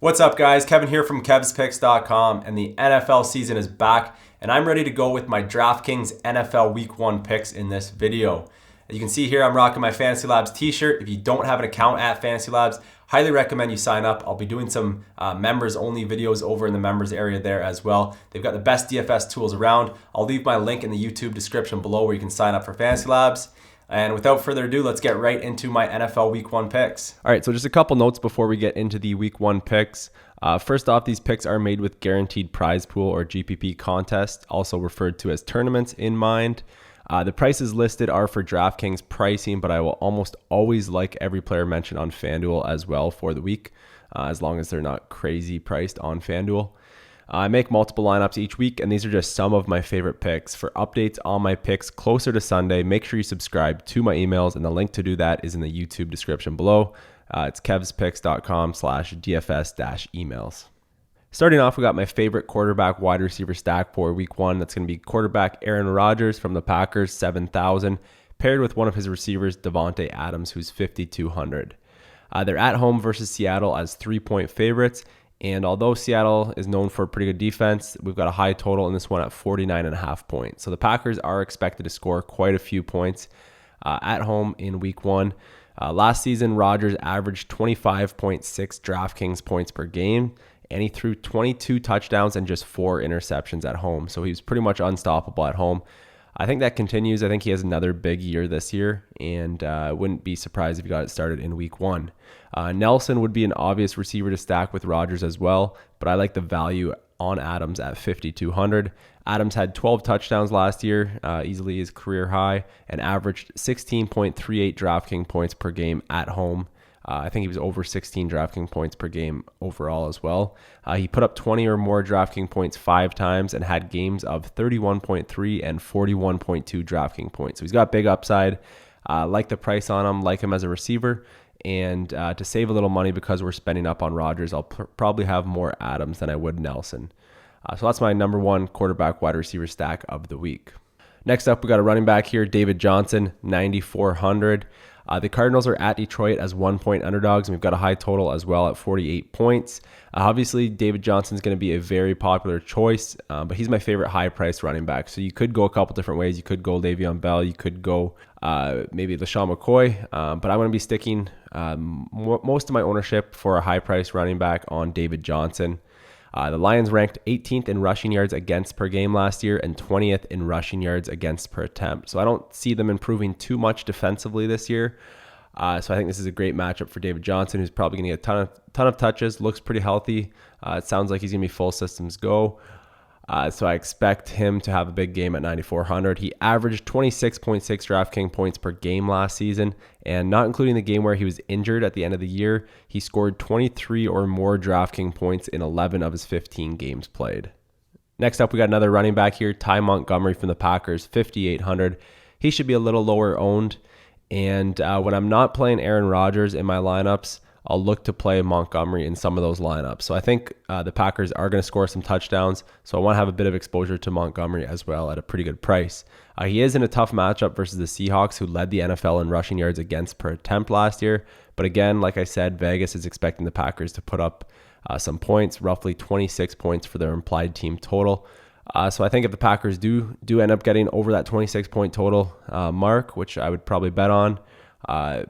What's up, guys? Kevin here from KevsPicks.com, and the NFL season is back, and I'm ready to go with my DraftKings NFL Week 1 picks in this video. As you can see here, I'm rocking my Fantasy Labs t-shirt. If you don't have an account at Fantasy Labs, highly recommend you sign up. I'll be doing some members-only videos over in the members area there as well. They've got the best DFS tools around. I'll leave my link in the YouTube description below where you can sign up for Fantasy Labs. And without further ado, let's get right into my NFL Week 1 picks. All right, so just a couple notes before we get into the Week 1 picks. First off, these picks are made with Guaranteed Prize Pool or GPP contest, also referred to as tournaments, in mind. The prices listed are for DraftKings pricing, but I will almost always like every player mentioned on FanDuel as well for the week, as long as they're not crazy priced on FanDuel. I make multiple lineups each week, and these are just some of my favorite picks. For updates on my picks closer to Sunday, make sure you subscribe to my emails, and the link to do that is in the YouTube description below. It's kevspicks.com/DFS-emails. Starting off, we got my favorite quarterback wide receiver stack for Week 1. That's going to be quarterback Aaron Rodgers from the Packers, 7,000, paired with one of his receivers, Davante Adams, who's 5,200. They're at home versus Seattle as 3-point favorites. And although Seattle is known for a pretty good defense, we've got a high total in this one at 49.5 points. So the Packers are expected to score quite a few points at home in Week 1. Last season, Rodgers averaged 25.6 DraftKings points per game, and he threw 22 touchdowns and just 4 interceptions at home. So he was pretty much unstoppable at home. I think that continues. I think he has another big year this year, and I wouldn't be surprised if he got it started in Week 1. Nelson would be an obvious receiver to stack with Rodgers as well, but I like the value on Adams at 5,200. Adams had 12 touchdowns last year, easily his career high, and averaged 16.38 DraftKings points per game at home. I think he was over 16 DraftKings points per game overall as well. He put up 20 or more DraftKings points 5 times and had games of 31.3 and 41.2 DraftKings points. So he's got big upside. Like the price on him, like him as a receiver. And to save a little money because we're spending up on Rodgers, I'll probably have more Adams than I would Nelson. So that's my number 1 quarterback wide receiver stack of the week. Next up, we got a running back here, David Johnson, 9,400. The Cardinals are at Detroit as 1-point underdogs, and we've got a high total as well at 48 points. Obviously, David Johnson is going to be a very popular choice, but he's my favorite high-priced running back. So you could go a couple different ways. You could go Le'Veon Bell. You could go maybe LaShawn McCoy, but I'm going to be sticking most of my ownership for a high-priced running back on David Johnson. The Lions ranked 18th in rushing yards against per game last year and 20th in rushing yards against per attempt. So I don't see them improving too much defensively this year. So I think this is a great matchup for David Johnson, who's probably going to get a ton of touches, looks pretty healthy. It sounds like he's going to be full systems go. So I expect him to have a big game at 9,400. He averaged 26.6 DraftKings points per game last season, and not including the game where he was injured at the end of the year, he scored 23 or more DraftKings points in 11 of his 15 games played. Next up, we got another running back here, Ty Montgomery from the Packers, 5,800. He should be a little lower owned, and when I'm not playing Aaron Rodgers in my lineups, I'll look to play Montgomery in some of those lineups. So I think the Packers are going to score some touchdowns. So I want to have a bit of exposure to Montgomery as well at a pretty good price. He is in a tough matchup versus the Seahawks, who led the NFL in rushing yards against per attempt last year. But again, like I said, Vegas is expecting the Packers to put up some points, roughly 26 points for their implied team total. So I think if the Packers do end up getting over that 26-point total mark, which I would probably bet on,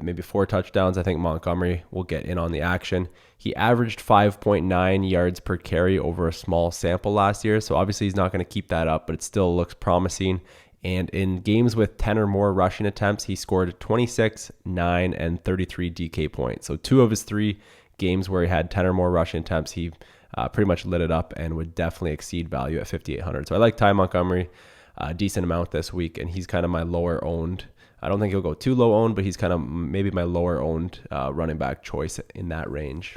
maybe 4 touchdowns, I think Montgomery will get in on the action. He averaged 5.9 yards per carry over a small sample last year, so obviously he's not going to keep that up, but it still looks promising. And in games with 10 or more rushing attempts, he scored 26, 9, and 33 DK points. So 2 of his 3 games where he had 10 or more rushing attempts, he pretty much lit it up and would definitely exceed value at 5,800. So I like Ty Montgomery a decent amount this week, and he's kind of my lower owned. I don't think he'll go too low owned, but he's kind of maybe my lower owned running back choice in that range.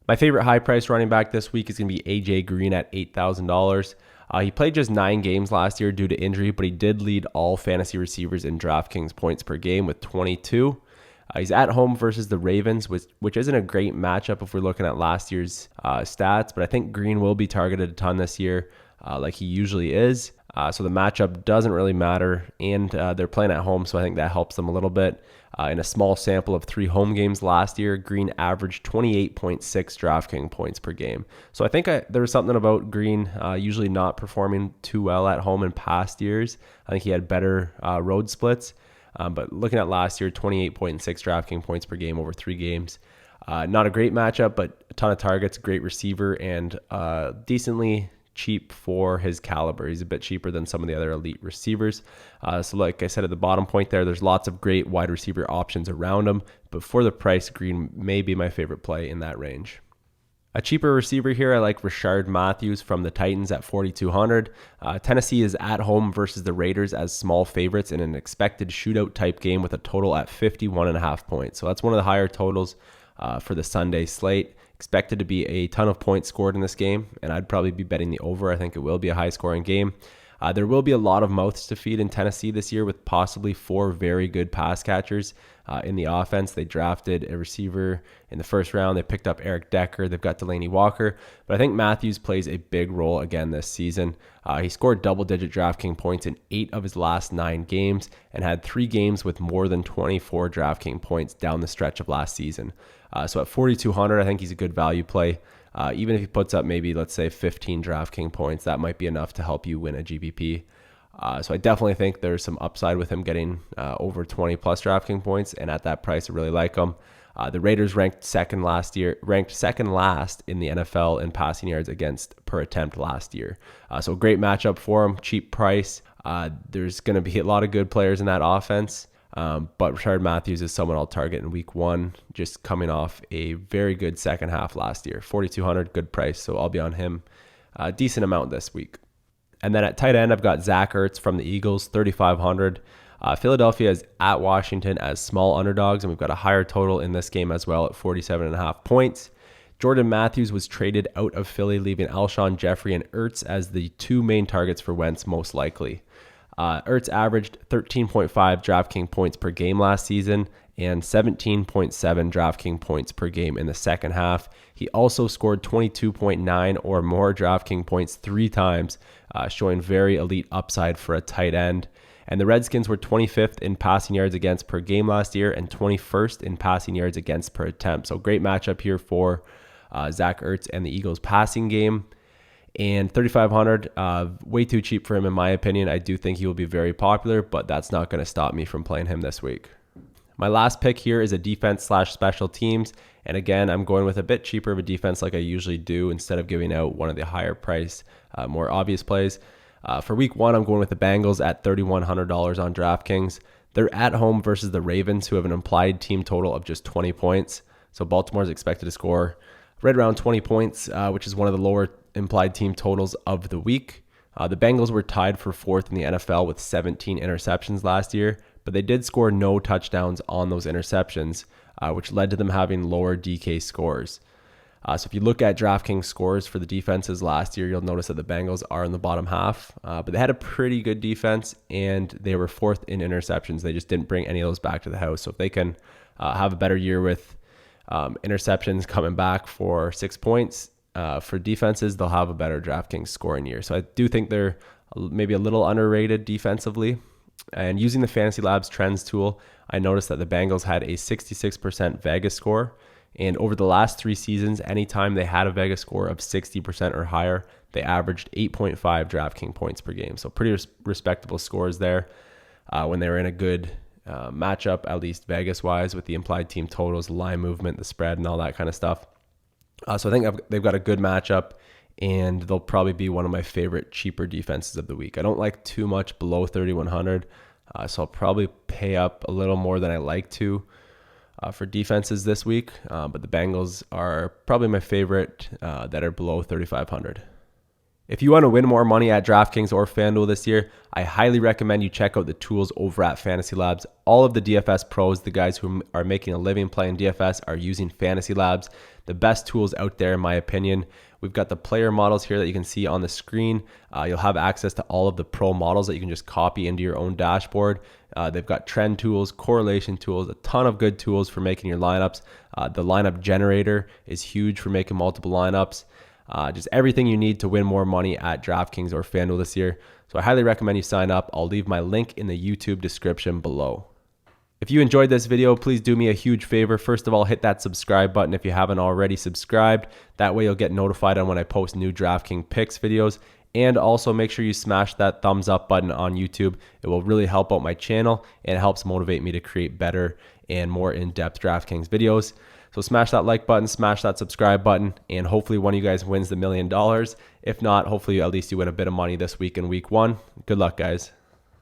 My favorite high price running back this week is going to be AJ Green at $8,000. He played just 9 games last year due to injury, but he did lead all fantasy receivers in DraftKings points per game with 22. He's at home versus the Ravens, which isn't a great matchup if we're looking at last year's stats, but I think Green will be targeted a ton this year, like he usually is. So the matchup doesn't really matter, and they're playing at home, so I think that helps them a little bit. In a small sample of 3 home games last year, Green averaged 28.6 DraftKings points per game. So I think there was something about Green usually not performing too well at home in past years. I think he had better road splits. But looking at last year, 28.6 DraftKings points per game over 3 games. Not a great matchup, but a ton of targets, great receiver, and decently cheap for his caliber. He's a bit cheaper than some of the other elite receivers. So like I said at the bottom point there's lots of great wide receiver options around him, but for the price, Green may be my favorite play in that range. A cheaper receiver here, I like Rishard Matthews from the Titans at 4,200. Tennessee is at home versus the Raiders as small favorites in an expected shootout type game with a total at 51.5 points. So that's one of the higher totals for the Sunday slate. Expected to be a ton of points scored in this game, and I'd probably be betting the over. I think it will be a high-scoring game. There will be a lot of mouths to feed in Tennessee this year with possibly 4 very good pass catchers in the offense. They drafted a receiver in the first round. They picked up Eric Decker. They've got Delaney Walker. But I think Matthews plays a big role again this season. He scored double-digit DraftKings points in 8 of his last 9 games and had 3 games with more than 24 DraftKings points down the stretch of last season. So at 4,200, I think he's a good value play. Even if he puts up maybe, let's say, 15 DraftKings points, that might be enough to help you win a GPP. So I definitely think there's some upside with him getting over 20 plus DraftKings points, and at that price, I really like him. The Raiders ranked second last in the NFL in passing yards against per attempt last year. So great matchup for him, cheap price. There's going to be a lot of good players in that offense. But Rishard Matthews is someone I'll target in week 1, just coming off a very good second half last year. 4,200, good price, so I'll be on him a decent amount this week. And then at tight end, I've got Zach Ertz from the Eagles, 3,500. Philadelphia is at Washington as small underdogs, and we've got a higher total in this game as well at 47.5 points. Jordan Matthews was traded out of Philly, leaving Alshon Jeffrey and Ertz as the 2 main targets for Wentz most likely. Ertz averaged 13.5 DraftKings points per game last season and 17.7 DraftKings points per game in the second half. He also scored 22.9 or more DraftKings points 3 times, showing very elite upside for a tight end. And the Redskins were 25th in passing yards against per game last year and 21st in passing yards against per attempt. So great matchup here for Zach Ertz and the Eagles passing game. And 3,500, way too cheap for him in my opinion. I do think he will be very popular, but that's not going to stop me from playing him this week. My last pick here is a defense/special teams. And again, I'm going with a bit cheaper of a defense like I usually do instead of giving out one of the higher price, more obvious plays. For week 1, I'm going with the Bengals at $3,100 on DraftKings. They're at home versus the Ravens, who have an implied team total of just 20 points. So Baltimore is expected to score right around 20 points, which is one of the lower implied team totals of the week. The Bengals were tied for 4th in the NFL with 17 interceptions last year, but they did score no touchdowns on those interceptions, which led to them having lower DK scores. So if you look at DraftKings scores for the defenses last year, you'll notice that the Bengals are in the bottom half, but they had a pretty good defense and they were 4th in interceptions. They just didn't bring any of those back to the house. So if they can have a better year with interceptions coming back for 6 points, for defenses, they'll have a better DraftKings scoring year. So I do think they're maybe a little underrated defensively. And using the Fantasy Labs Trends tool, I noticed that the Bengals had a 66% Vegas score. And over the last 3 seasons, anytime they had a Vegas score of 60% or higher, they averaged 8.5 DraftKings points per game. So pretty respectable scores there when they were in a good matchup, at least Vegas-wise, with the implied team totals, the line movement, the spread, and all that kind of stuff. So I think they've got a good matchup, and they'll probably be one of my favorite cheaper defenses of the week. I don't like too much below 3,100, so I'll probably pay up a little more than I like to for defenses this week. But the Bengals are probably my favorite that are below 3,500. If you want to win more money at DraftKings or FanDuel this year, I highly recommend you check out the tools over at Fantasy Labs. All of the DFS pros, the guys who are making a living playing DFS, are using Fantasy Labs. The best tools out there, in my opinion. We've got the player models here that you can see on the screen. You'll have access to all of the pro models that you can just copy into your own dashboard. They've got trend tools, correlation tools, a ton of good tools for making your lineups. The lineup generator is huge for making multiple lineups. just everything you need to win more money at DraftKings or FanDuel this year. So I highly recommend you sign up. I'll leave my link in the YouTube description below. If you enjoyed this video, please do me a huge favor. First of all, hit that subscribe button if you haven't already subscribed. That way you'll get notified on when I post new DraftKings picks videos. And also make sure you smash that thumbs up button on YouTube. It will really help out my channel and it helps motivate me to create better and more in-depth DraftKings videos. So smash that like button, smash that subscribe button, and hopefully one of you guys wins the $1 million. If not, hopefully at least you win a bit of money this week in week 1. Good luck, guys.